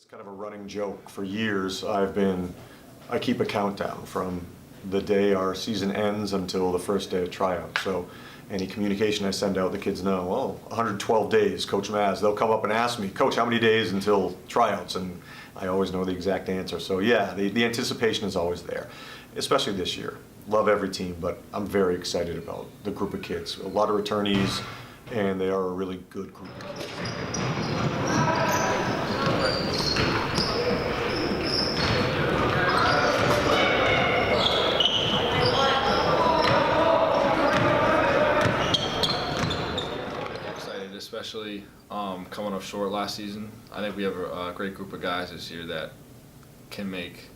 It's kind of a running joke. For years, I keep a countdown from the day our season ends until the first day of tryout. So any communication I send out, the kids know, oh, 112 days, Coach Maz. They'll come up and ask me, Coach, how many days until tryouts? And I always know the exact answer. So yeah, the anticipation is always there, especially this year. Love every team, but I'm very excited about the group of kids. A lot of returnees, and they are a really good group of kids. Especially coming up short last season. I think we have a great group of guys this year that can make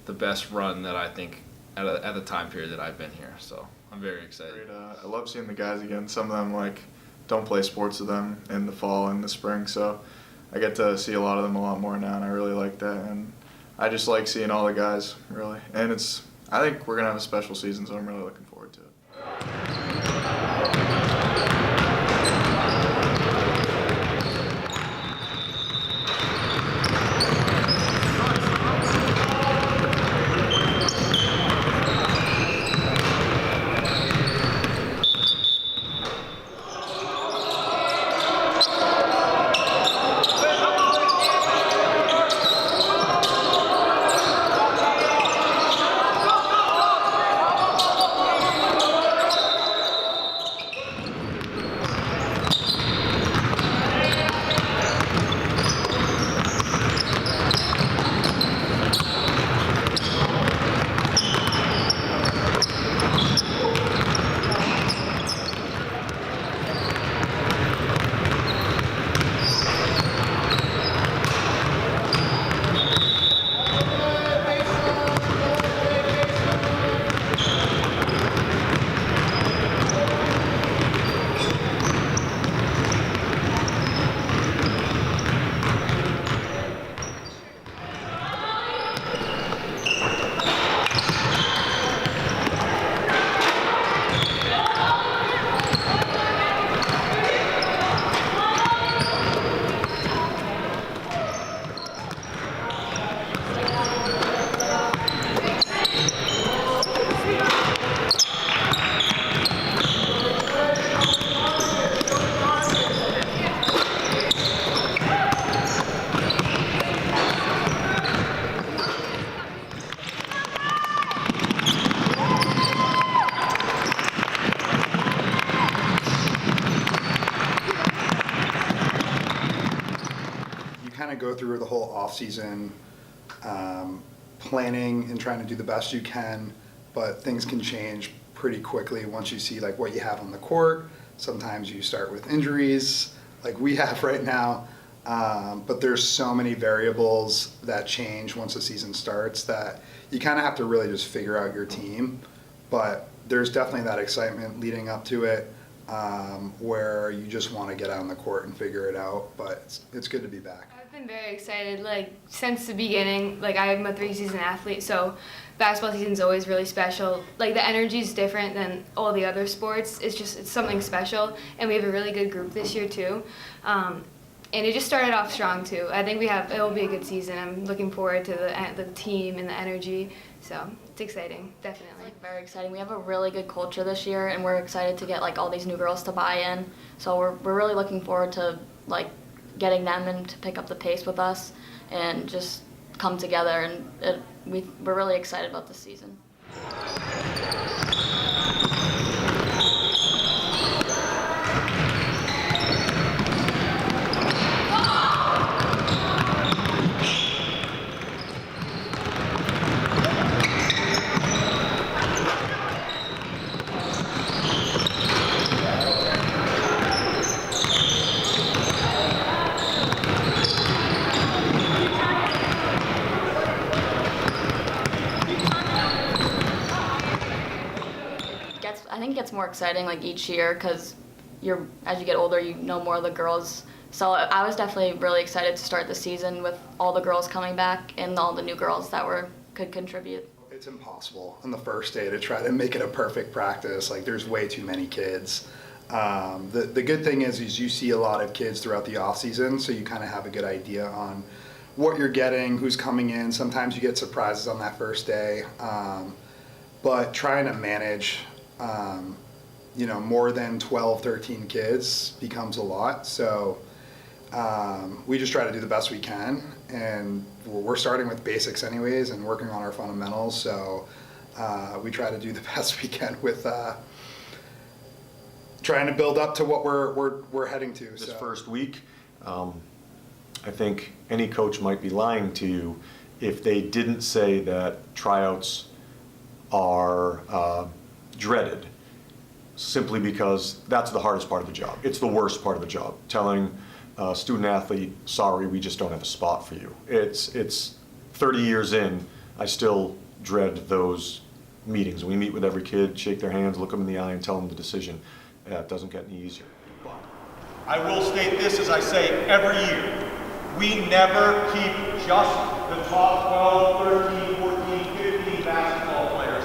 the best run that I think at the time period that I've been here. So I'm very excited. Great. I love seeing the guys again. Some of them don't play sports with them in the fall and the spring, so I get to see a lot of them a lot more now, and I really like that. And I just like seeing all the guys, really. And I think we're gonna have a special season, so I'm really looking forward to it. Kind of go through the whole off-season planning and trying to do the best you can, but things can change pretty quickly once you see what you have on the court. Sometimes you start with injuries like we have right now, but there's so many variables that change once the season starts that you kind of have to really just figure out your team. But there's definitely that excitement leading up to it, where you just want to get out on the court and figure it out, but it's good to be back. I've been very excited, since the beginning. I'm a three-season athlete, so basketball season's always really special. The energy's different than all the other sports. It's something special, and we have a really good group this year too. And it just started off strong too. I think it'll be a good season. I'm looking forward to the team and the energy, so it's exciting, definitely. Very exciting. We have a really good culture this year, and we're excited to get all these new girls to buy in. So we're really looking forward to getting them and to pick up the pace with us and just come together. And we're really excited about this season. I think it gets more exciting each year because as you get older, you know more of the girls. So I was definitely really excited to start the season with all the girls coming back and all the new girls that could contribute. It's impossible on the first day to try to make it a perfect practice. There's way too many kids. The good thing is you see a lot of kids throughout the off season, so you kind of have a good idea on what you're getting, who's coming in. Sometimes you get surprises on that first day, but trying to manage, more than 12, 13 kids becomes a lot. So we just try to do the best we can, and we're starting with basics anyways and working on our fundamentals. So we try to do the best we can with trying to build up to what we're heading to. This first week, I think any coach might be lying to you if they didn't say that tryouts are dreaded, simply because that's the hardest part of the job. It's the worst part of the job, telling a student athlete, sorry, we just don't have a spot for you. It's 30 years in, I still dread those meetings. We meet with every kid, shake their hands, look them in the eye, and tell them the decision. It doesn't get any easier. I will state this as I say every year. We never keep just the top 12, 13, 14, 15 basketball players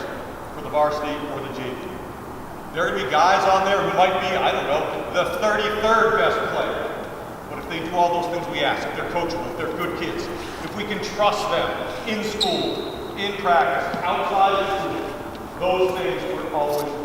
for the varsity or the JV. There are going to be guys on there who might be, I don't know, the 33rd best player. But if they do all those things we ask, if they're coachable, if they're good kids, if we can trust them in school, in practice, outside of school, those things we're always looking.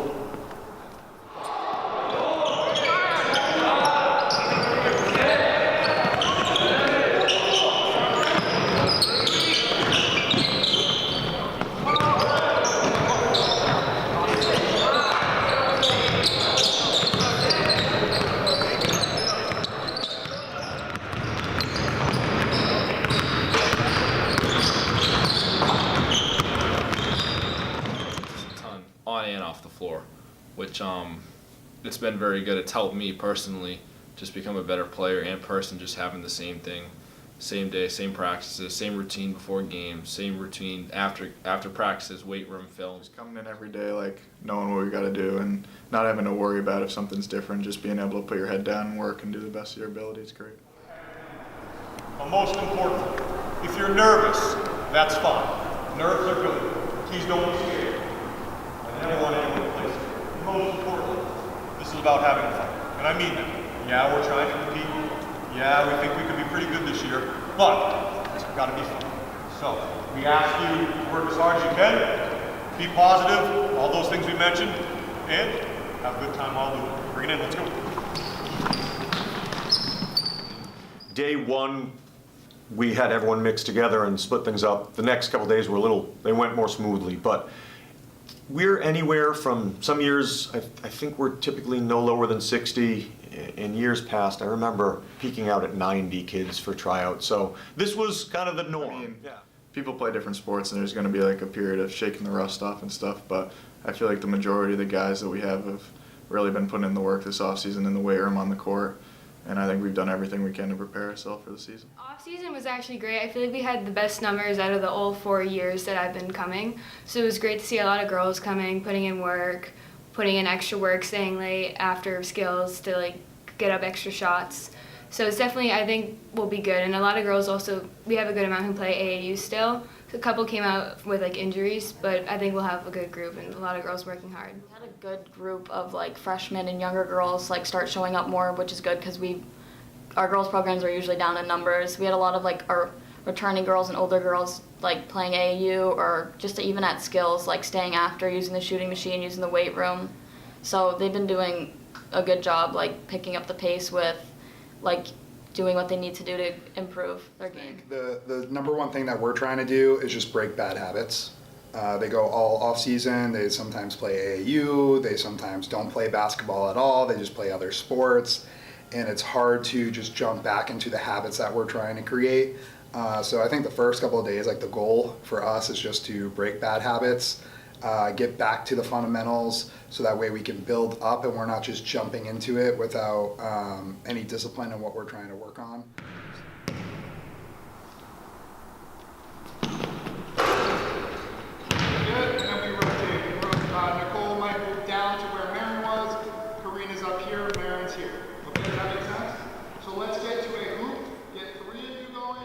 On and off the floor, which it's been very good. It's helped me personally just become a better player and person, just having the same thing, same day, same practices, same routine before games, same routine after practices, weight room, film. Just coming in every day, like knowing what we got to do and not having to worry about if something's different, just being able to put your head down and work and do the best of your ability is great. But most importantly, if you're nervous, that's fine. Nerves are good. Please don't be scared. I never want anyone to play scared. Most importantly, this is about having fun. And I mean that. Yeah, we're trying to compete. Yeah, we think we could be pretty good this year. But it's got to be fun. So we ask you to work as hard as you can. Be positive. All those things we mentioned. And have a good time while doing it. Bring it in. Let's go. Day one, we had everyone mixed together and split things up. The next couple days they went more smoothly, but we're anywhere from some years, I think we're typically no lower than 60. In years past, I remember peaking out at 90 kids for tryouts. So this was kind of the norm. I mean, people play different sports and there's going to be like a period of shaking the rust off and stuff, but I feel like the majority of the guys that we have really been putting in the work this offseason in the weight room, on the court, and I think we've done everything we can to prepare ourselves for the season. Off-season was actually great. I feel like we had the best numbers out of the all 4 years that I've been coming. So it was great to see a lot of girls coming, putting in work, putting in extra work, staying late after skills to get up extra shots. So it's definitely, I think, will be good. And a lot of girls also, we have a good amount who play AAU still. A couple came out with injuries, but I think we'll have a good group and a lot of girls working hard. We had a good group of freshmen and younger girls start showing up more, which is good because our girls programs are usually down in numbers. We had a lot of our returning girls and older girls playing AAU or just even at skills, staying after, using the shooting machine, using the weight room. So they've been doing a good job picking up the pace with doing what they need to do to improve their game. The number one thing that we're trying to do is just break bad habits. They go all off season. They sometimes play AAU. They sometimes don't play basketball at all. They just play other sports. And it's hard to just jump back into the habits that we're trying to create. So I think the first couple of days, the goal for us is just to break bad habits, get back to the fundamentals, so that way we can build up and we're not just jumping into it without any discipline in what we're trying to work on. Good, and then we rotate. Nicole might move down to where Marin was. Karina's up here, Marin's here. Okay, does that make sense? So let's get to a hoop. Get 3 of you going.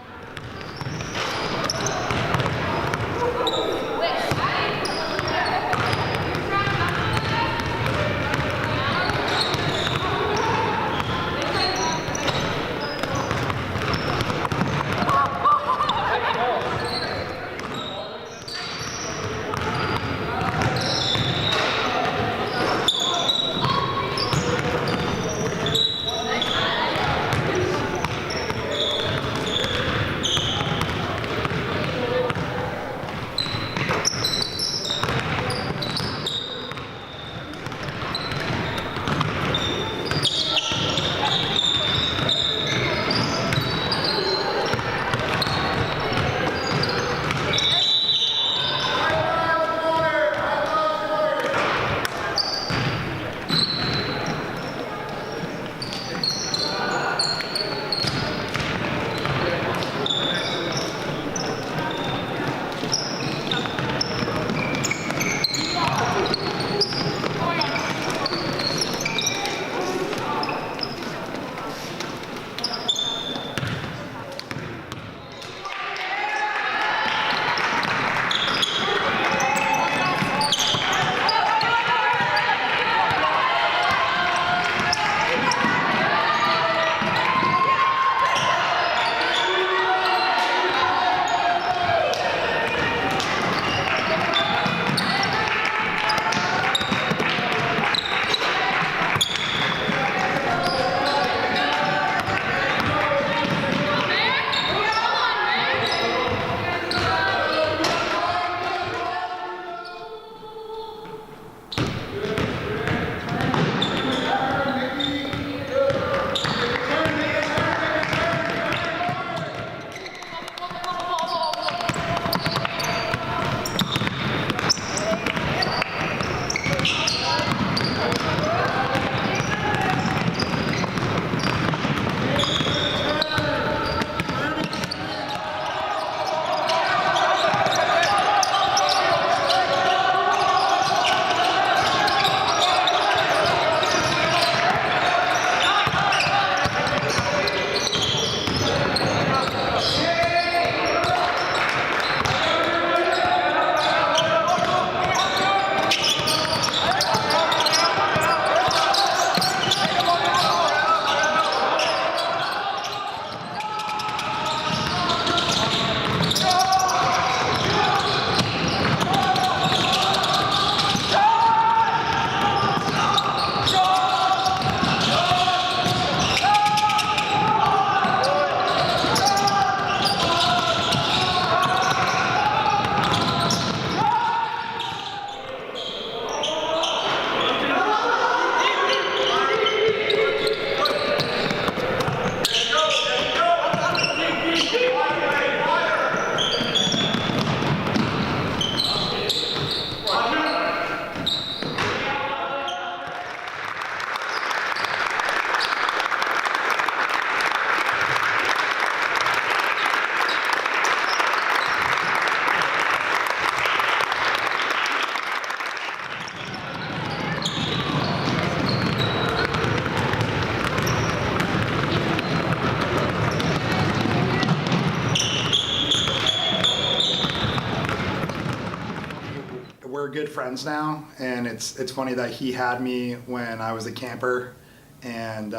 friends now, and it's funny that he had me when I was a camper, and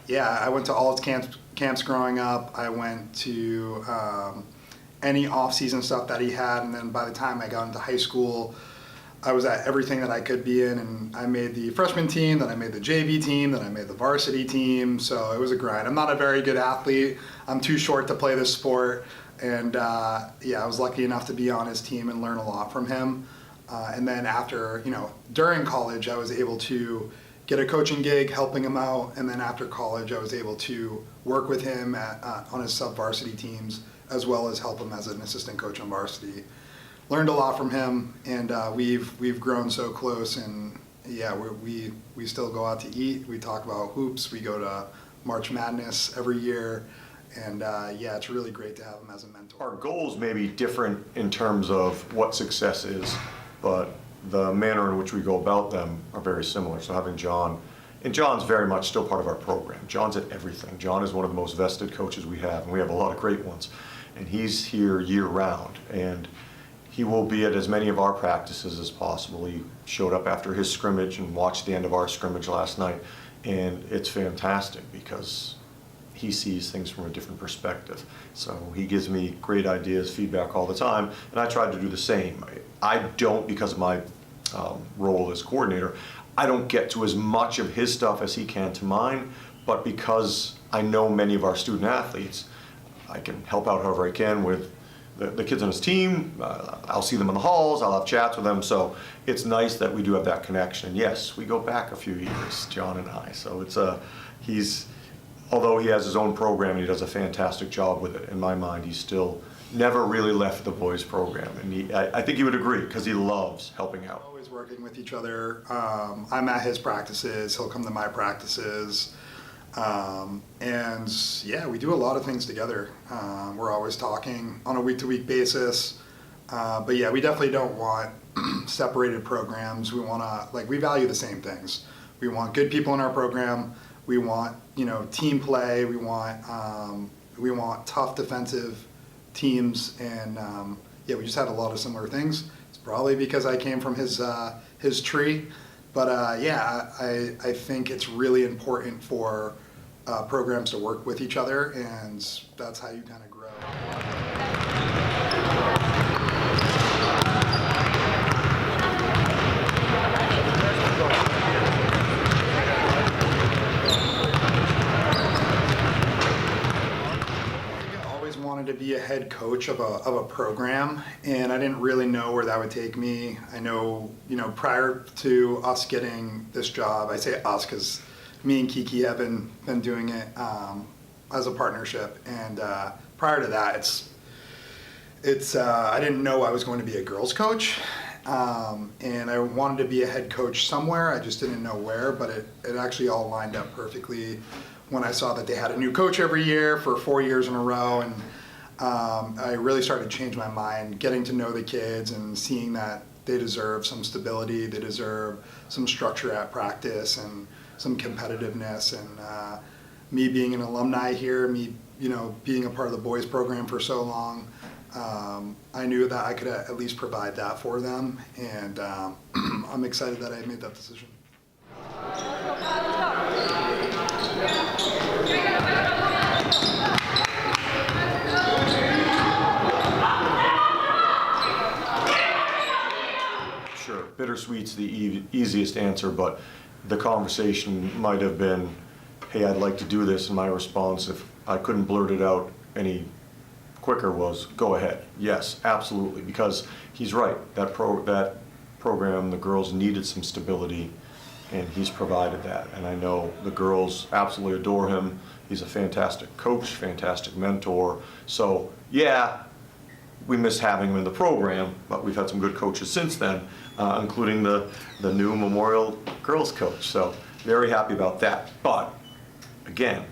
yeah, I went to all his camps growing up. I went to any off-season stuff that he had, and then by the time I got into high school, I was at everything that I could be in, and I made the freshman team, then I made the JV team, then I made the varsity team, so it was a grind. I'm not a very good athlete. I'm too short to play this sport, and yeah, I was lucky enough to be on his team and learn a lot from him. And then after, during college, I was able to get a coaching gig helping him out, and then after college, I was able to work with him on his sub-varsity teams, as well as help him as an assistant coach on varsity. Learned a lot from him, and we've grown so close, and yeah, we still go out to eat. We talk about hoops. We go to March Madness every year, and yeah, it's really great to have him as a mentor. Our goals may be different in terms of what success is, but the manner in which we go about them are very similar. So having John, and John's very much still part of our program. John's at everything. John is one of the most vested coaches we have, and we have a lot of great ones. And he's here year round, and he will be at as many of our practices as possible. He showed up after his scrimmage and watched the end of our scrimmage last night, and it's fantastic because he sees things from a different perspective. So he gives me great ideas, feedback all the time, and I try to do the same. I don't, because of my role as coordinator, I don't get to as much of his stuff as he can to mine, but because I know many of our student athletes, I can help out however I can with the kids on his team. I'll see them in the halls, I'll have chats with them, so it's nice that we do have that connection. And yes, we go back a few years, John and I, so it's although he has his own program and he does a fantastic job with it, in my mind, he's still never really left the boys program, and I think he would agree, because he loves helping out. Always working with each other. I'm at his practices, he'll come to my practices. And yeah, we do a lot of things together. We're always talking on a week-to-week basis. But yeah, we definitely don't want separated programs. We want to, we value the same things. We want good people in our program. We want, team play. We want tough defensive teams. And yeah, we just had a lot of similar things. It's probably because I came from his tree. But yeah, I think it's really important for programs to work with each other, and that's how you kind of grow. I always wanted to be a head coach of a program, and I didn't really know where that would take me. I know, prior to us getting this job, I say us because me and Kiki have been doing it as a partnership, and prior to that, it's I didn't know I was going to be a girls coach, and I wanted to be a head coach somewhere. I just didn't know where, but it actually all lined up perfectly when I saw that they had a new coach every year for 4 years in a row, and I really started to change my mind, getting to know the kids and seeing that they deserve some stability, they deserve some structure at practice, and some competitiveness. And me being an alumni here, me being a part of the boys program for so long, I knew that I could at least provide that for them, and I'm excited that I made that decision. Sure, bittersweet's the easiest answer, but the conversation might have been, hey, I'd like to do this, and my response, if I couldn't blurt it out any quicker, was go ahead. Yes, absolutely, because he's right. That program, the girls needed some stability, and he's provided that. And I know the girls absolutely adore him. He's a fantastic coach, fantastic mentor. So yeah, we miss having him in the program, but we've had some good coaches since then, including the new Memorial girls coach. So very happy about that. But again,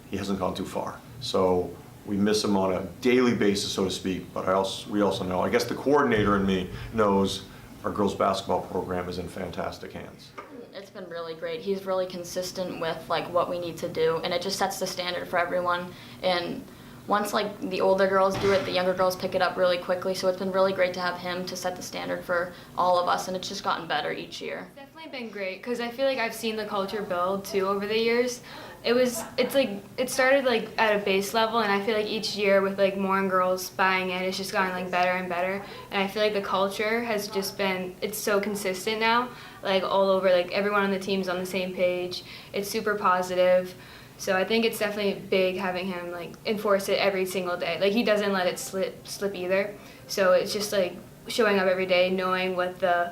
he hasn't gone too far. So we miss him on a daily basis, so to speak. But we also know, I guess the coordinator in me knows our girls basketball program is in fantastic hands. It's been really great. He's really consistent with what we need to do, and it just sets the standard for everyone. And once like the older girls do it, the younger girls pick it up really quickly. So it's been really great to have him to set the standard for all of us, and it's just gotten better each year. It's definitely been great because I feel like I've seen the culture build too over the years. It started like at a base level, and I feel like each year with like more girls buying in, it's just gotten like better and better. And I feel like the culture has just been, it's so consistent now, like all over, like everyone on the team's on the same page. It's super positive. So I think it's definitely big having him like enforce it every single day. Like he doesn't let it slip either. So it's just like showing up every day, knowing what the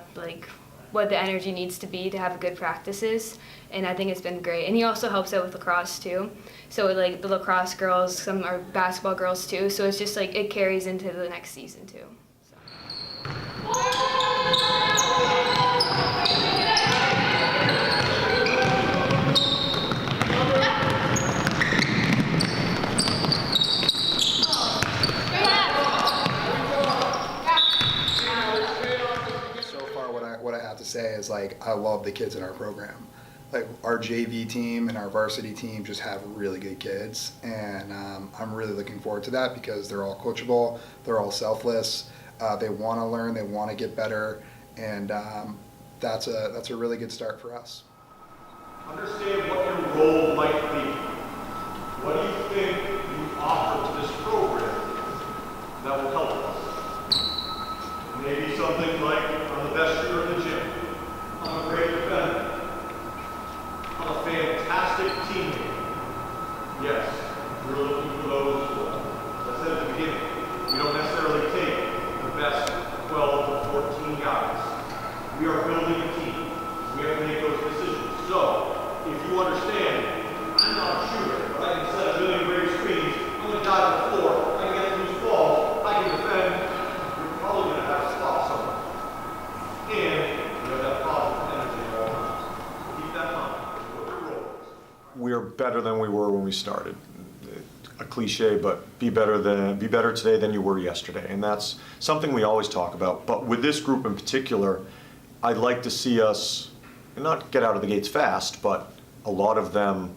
energy needs to be to have good practices. And I think it's been great. And he also helps out with lacrosse too. So like the lacrosse girls, some are basketball girls too. So it's just like it carries into the next season too. What I have to say is like I love the kids in our program. Like our JV team and our varsity team just have really good kids, and I'm really looking forward to that because they're all coachable, they're all selfless, they want to learn, they want to get better, and that's a really good start for us. Understand what your role might be. What do you think you offer to this program that will help us? Maybe something like, I'm the best shooter in the gym. I'm a great defender. I'm a fantastic teammate. Yes, we're looking for those as well. As I said at the beginning, we don't necessarily take the best 12 to 14 guys. We are building a team. We have to make those decisions. So, if you understand, I'm not a shooter, but I can set a million great screens. I'm going to dive on the floor. I can get loose balls. I can defend. You're probably going to have a spot somewhere. And you have that positive energy at all times. Keep that in mind. What your role is. We're better than we were when we started. A cliche, but be better today than you were yesterday, and that's something we always talk about. But with this group in particular, I'd like to see us not get out of the gates fast, but a lot of them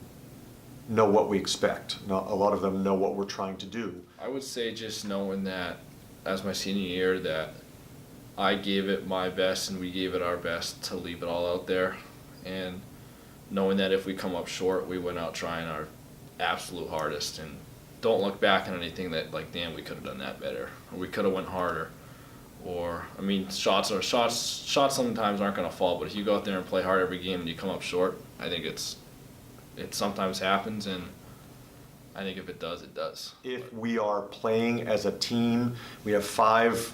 know what we expect. A lot of them know what we're trying to do. I would say just knowing that as my senior year that I gave it my best and we gave it our best to leave it all out there, and knowing that if we come up short, we went out trying our absolute hardest and don't look back on anything that like, damn, we could have done that better, or we could have went harder. Or, I mean, shots sometimes aren't going to fall, but if you go out there and play hard every game and you come up short, I think it sometimes happens, and I think if it does, it does. If we are playing as a team, we have 5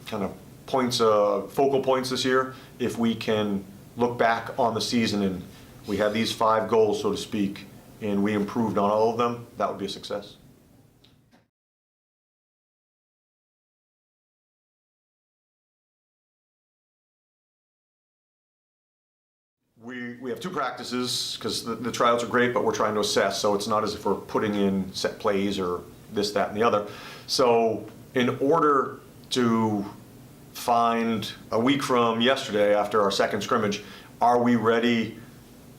kind of points, focal points this year. If we can look back on the season and we had these 5 goals, so to speak, and we improved on all of them, that would be a success. We have 2 practices because the tryouts are great, but we're trying to assess, so it's not as if we're putting in set plays or this, that, and the other. So in order to find a week from yesterday after our second scrimmage, are we ready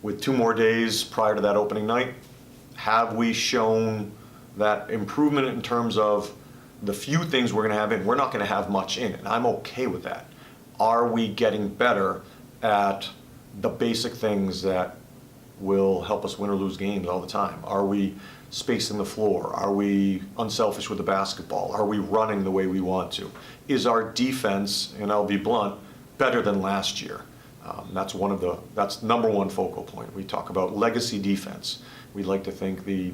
with 2 more days prior to that opening night? Have we shown that improvement in terms of the few things we're going to have in? We're not going to have much in, and I'm okay with that. Are we getting better at the basic things that will help us win or lose games all the time? Are we spacing the floor? Are we unselfish with the basketball? Are we running the way we want to? Is our defense, and I'll be blunt, better than last year? That's number one focal point. We talk about legacy defense. We'd like to think the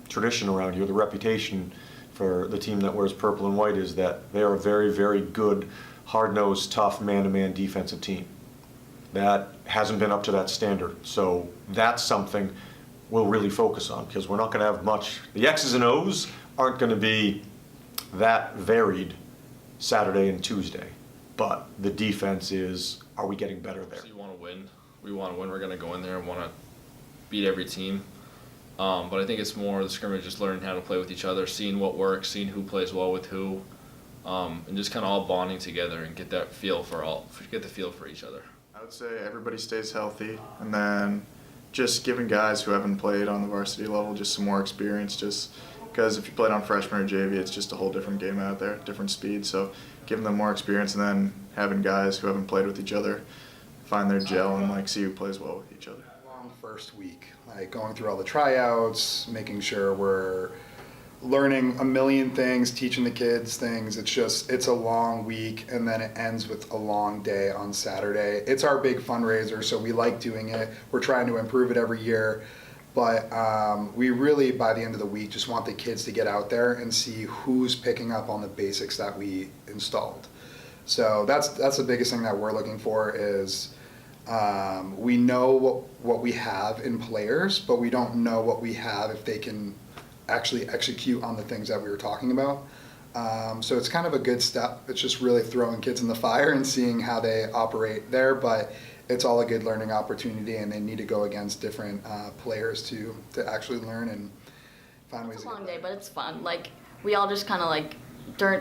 tradition around here, the reputation for the team that wears purple and white is that they are a very, very good, hard-nosed, tough, man-to-man defensive team. That hasn't been up to that standard. So that's something we'll really focus on because we're not going to have much. The X's and O's aren't going to be that varied Saturday and Tuesday. But the defense is, are we getting better there? So you want to win. We want to win. We're going to go in there and want to beat every team. But I think it's more the scrimmage, just learning how to play with each other, seeing what works, seeing who plays well with who, and just kind of all bonding together and get the feel for each other. I would say everybody stays healthy, and then just giving guys who haven't played on the varsity level just some more experience, just because if you played on freshman or JV, it's just a whole different game out there, different speed. So giving them more experience and then having guys who haven't played with each other find their gel and like see who plays well with each other. Long first week, like going through all the tryouts, making sure we're learning a million things, teaching the kids things. It's a long week, and then it ends with a long day on Saturday. It's our big fundraiser, so we like doing it. We're trying to improve it every year, but we really, by the end of the week, just want the kids to get out there and see who's picking up on the basics that we installed. So that's the biggest thing that we're looking for is we know what we have in players, but we don't know what we have if they can actually execute on the things that we were talking about. So it's kind of a good step. It's just really throwing kids in the fire and seeing how they operate there, but it's all a good learning opportunity, and they need to go against different players to actually learn and find ways It's to a long get day, better. but it's fun. Like, we all just kind of like,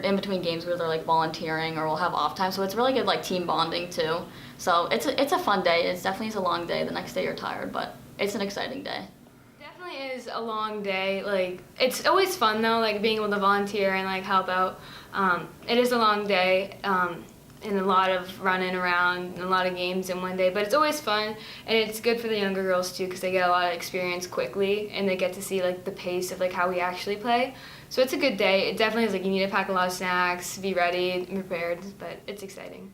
in between games, we're either like volunteering or we'll have off time, so it's really good like team bonding too. So it's a fun day. It's definitely a long day. The next day you're tired, but it's an exciting day. Definitely is a long day. Like, it's always fun though, like being able to volunteer and like help out. It is a long day, and a lot of running around and a lot of games in one day, but it's always fun, and it's good for the younger girls too because they get a lot of experience quickly and they get to see like the pace of like how we actually play. So it's a good day. It definitely is like you need to pack a lot of snacks, be ready and prepared, but it's exciting.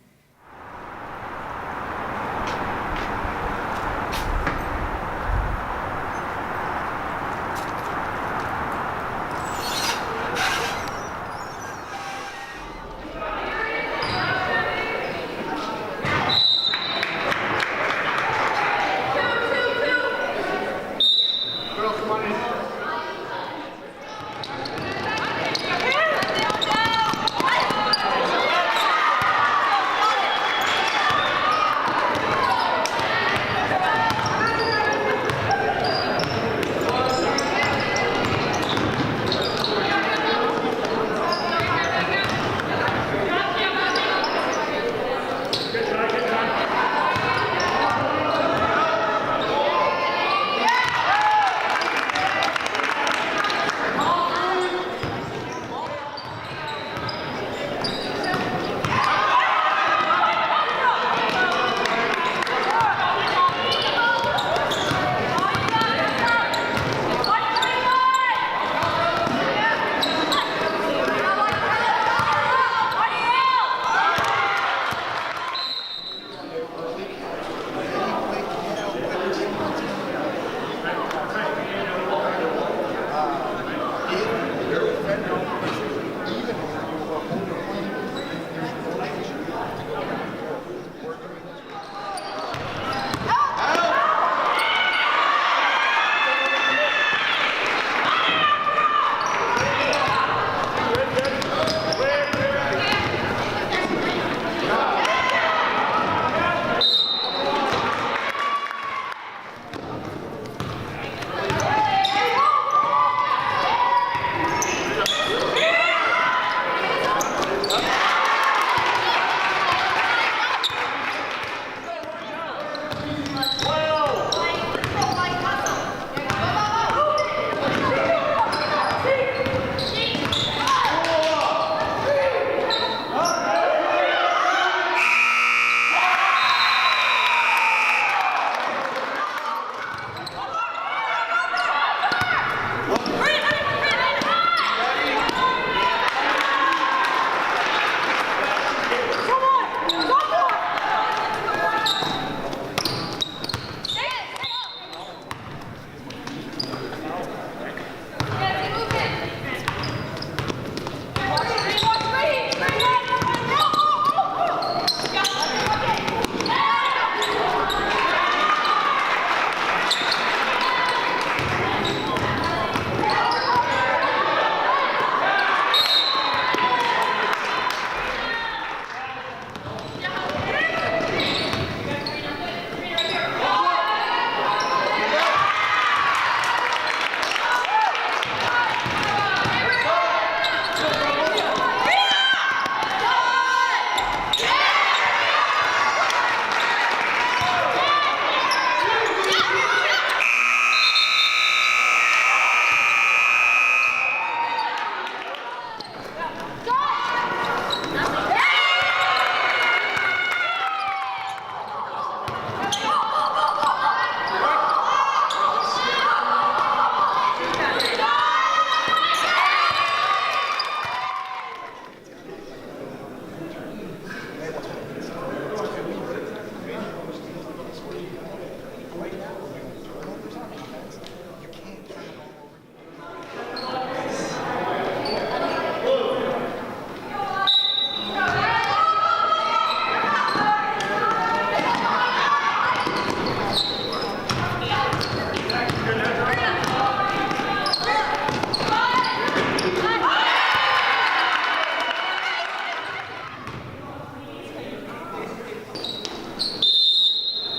right now, 100% offense, you can't turn the ball over.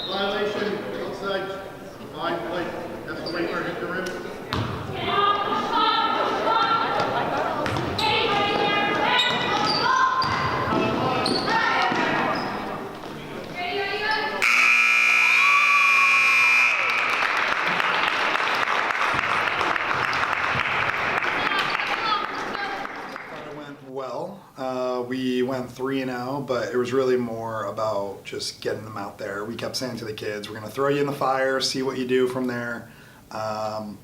Violation, outside, fine play. That's the way we're hit the rim. It went well. We went 3-0, but it was really more about just getting them out there. We kept saying to the kids, we're going to throw you in the fire, see what you do from there. But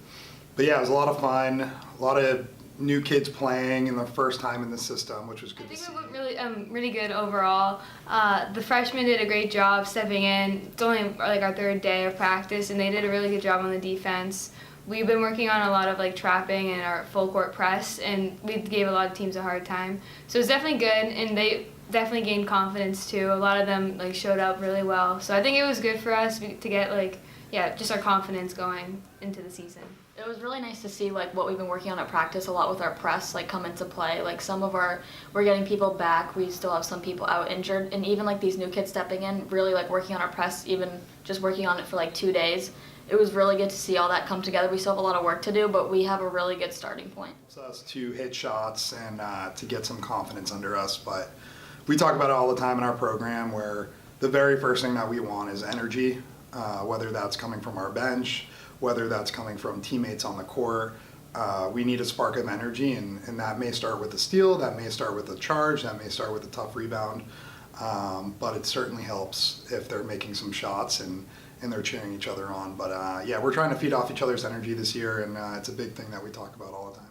yeah, it was a lot of fun. A lot of new kids playing in the first time in the system, which was good I to think see. it went really good overall. The freshmen did a great job stepping in. It's only like our third day of practice, and they did a really good job on the defense. We've been working on a lot of like trapping and our full court press, and we gave a lot of teams a hard time. So it's definitely good, and they definitely gained confidence too. A lot of them like showed up really well. So I think it was good for us to get like just our confidence going into the season. It was really nice to see like what we've been working on at practice a lot with our press like come into play. Like we're getting people back. We still have some people out injured, and even like these new kids stepping in, really like working on our press, even just working on it for like 2 days. It was really good to see all that come together. We still have a lot of work to do, but we have a really good starting point. It's us to hit shots and to get some confidence under us. But we talk about it all the time in our program, where the very first thing that we want is energy, whether that's coming from our bench, whether that's coming from teammates on the court. We need a spark of energy, and that may start with a steal, that may start with a charge, that may start with a tough rebound. But it certainly helps if they're making some shots and they're cheering each other on. But yeah, we're trying to feed off each other's energy this year, and it's a big thing that we talk about all the time.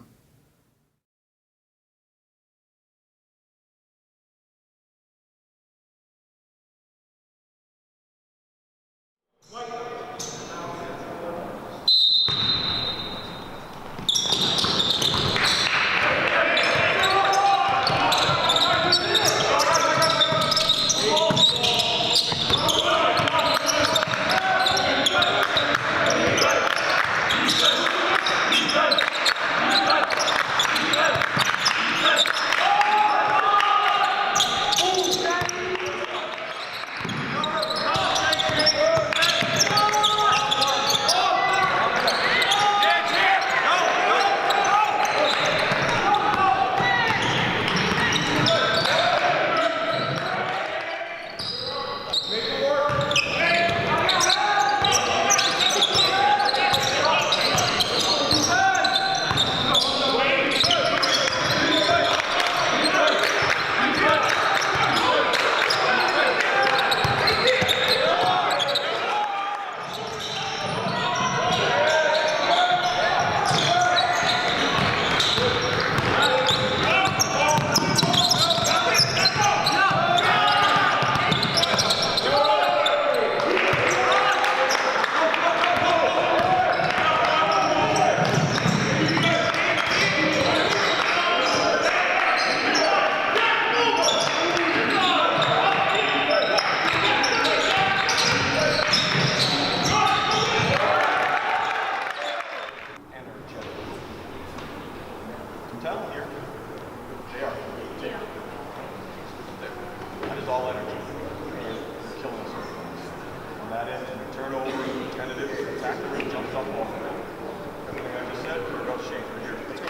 Tell here. They are. That is all energy. They're killing us. On that end, and a turnover, tentative, attack the rim, jumps up off of it. Everything I just said, here goes Shane right here. Let's go.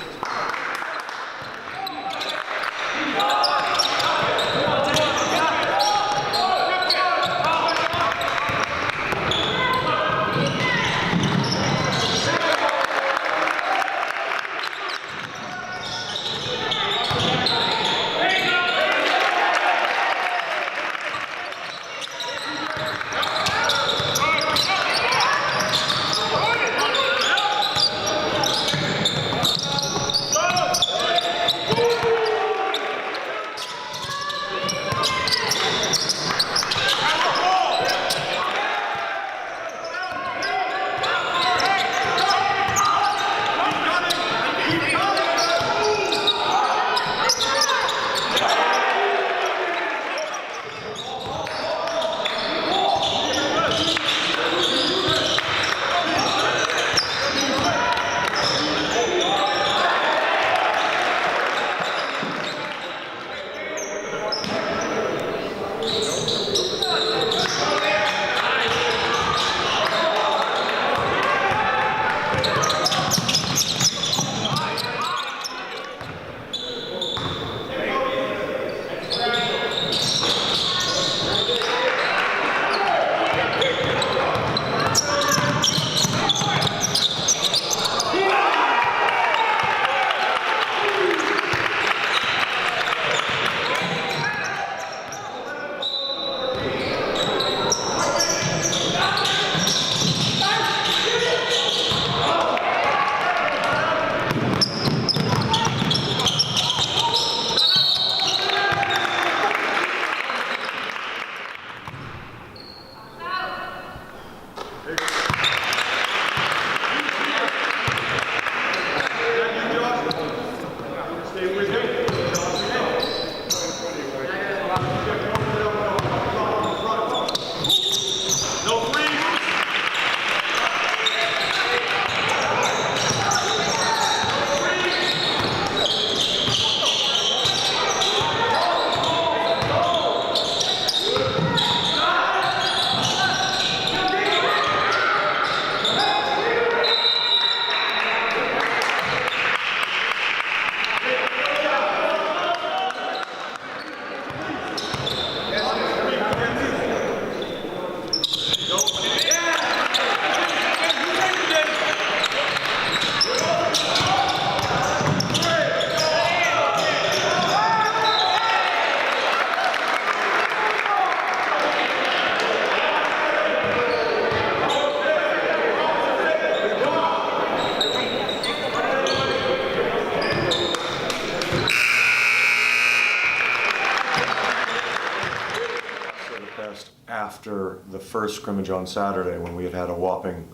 first scrimmage on Saturday when we had a whopping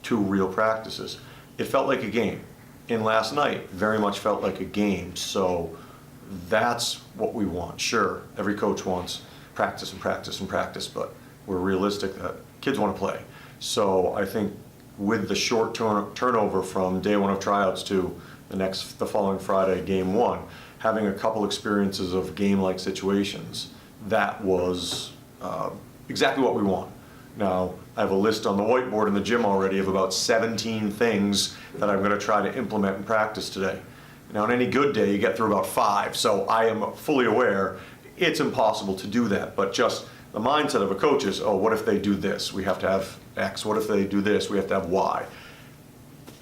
2 real practices. It felt like a game. And last night very much felt like a game. So that's what we want. Sure, every coach wants practice and practice and practice, but we're realistic that kids want to play. So I think with the short turnover from day 1 of tryouts to the following Friday, game 1, having a couple experiences of game-like situations, that was exactly what we want. Now, I have a list on the whiteboard in the gym already of about 17 things that I'm going to try to implement in practice today. Now, on any good day, you get through about 5, so I am fully aware it's impossible to do that, but just the mindset of a coach is, oh, what if they do this? We have to have X. What if they do this? We have to have Y.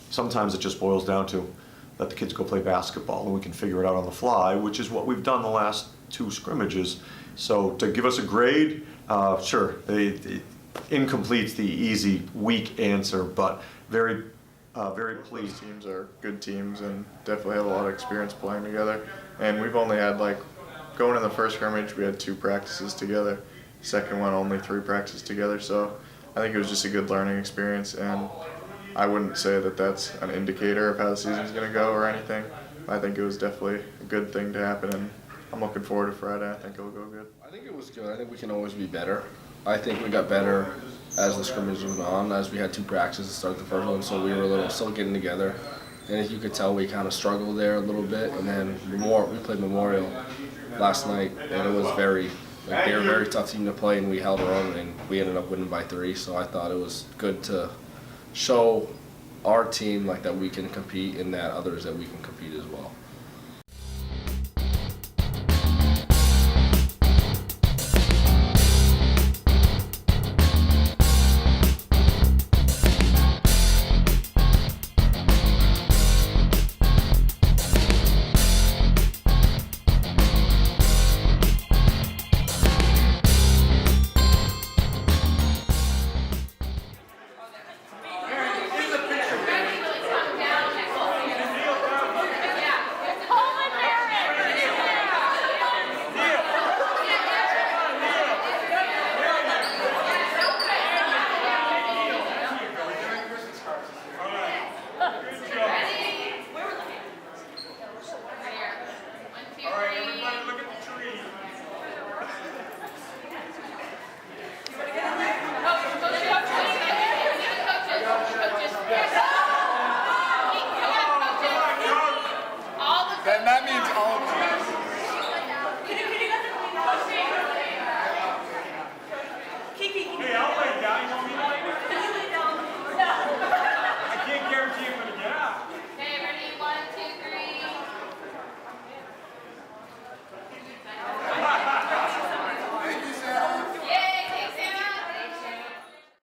Sometimes it just boils down to let the kids go play basketball and we can figure it out on the fly, which is what we've done the last 2 scrimmages. So to give us a grade, sure, incomplete's the easy, weak answer, but very pleased. Those teams are good teams and definitely have a lot of experience playing together. And we've only had, like, going in the first scrimmage, we had 2 practices together. Second one, only 3 practices together. So I think it was just a good learning experience, and I wouldn't say that that's an indicator of how the season's going to go or anything. I think it was definitely a good thing to happen, and I'm looking forward to Friday. I think it'll go good. I think it was good. I think we can always be better. I think we got better as the scrimmage went on, as we had 2 practices to start the first one, so we were still getting together. And as you could tell, we kind of struggled there a little bit, and then we played Memorial last night, and it was they were a very tough team to play, and we held our own, and we ended up winning by 3. So I thought it was good to show our team that we can compete, and that others that we can compete as well.